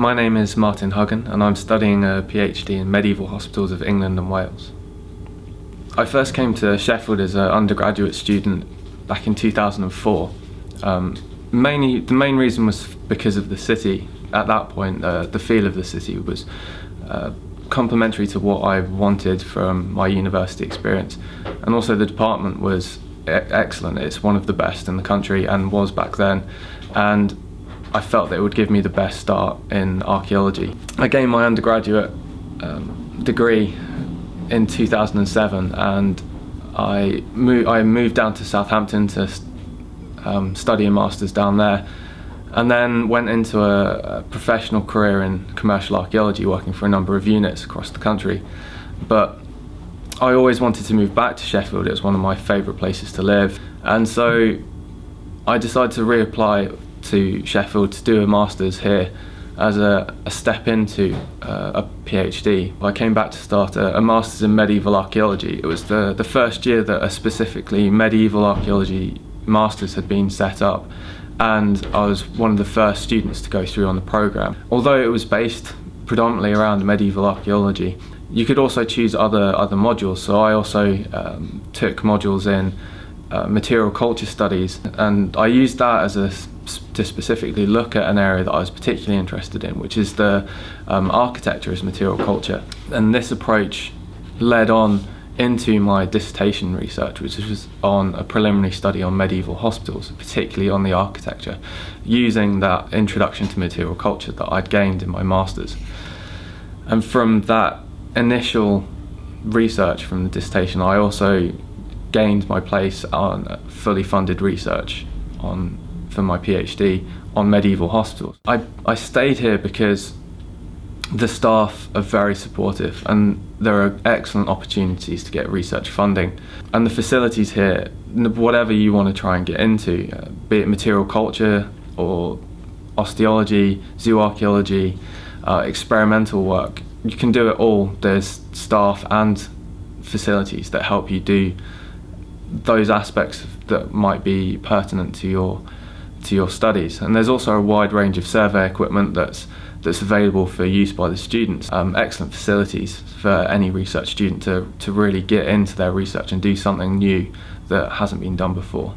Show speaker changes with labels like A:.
A: My name is Martin Huggon and I'm studying a PhD in medieval hospitals of England and Wales. I first came to Sheffield as an undergraduate student back in 2004. The main reason was because of the city. At that point, the feel of the city was complementary to what I wanted from my university experience, and also the department was excellent. It's one of the best in the country and was back then, and I felt that it would give me the best start in archaeology. I gained my undergraduate degree in 2007, and I moved down to Southampton to study a master's down there, and then went into a professional career in commercial archaeology, working for a number of units across the country. But I always wanted to move back to Sheffield. It was one of my favourite places to live, and so I decided to reapply to Sheffield to do a master's here as a step into a PhD. I came back to start a master's in medieval archaeology. It was the first year that a specifically medieval archaeology master's had been set up, and I was one of the first students to go through on the programme. Although it was based predominantly around medieval archaeology, you could also choose other modules. So I also took modules in material culture studies, and I used that to specifically look at an area that I was particularly interested in, which is the architecture as material culture. And this approach led on into my dissertation research, which was on a preliminary study on medieval hospitals, particularly on the architecture, using that introduction to material culture that I'd gained in my master's. And from that initial research from the dissertation, I also gained my place on fully funded research for my PhD on medieval hospitals. I stayed here because the staff are very supportive and there are excellent opportunities to get research funding. And the facilities here, whatever you want to try and get into, be it material culture or osteology, zooarchaeology, experimental work, you can do it all. There's staff and facilities that help you do those aspects that might be pertinent to your studies. And there's also a wide range of survey equipment that's available for use by the students. Excellent facilities for any research student to really get into their research and do something new that hasn't been done before.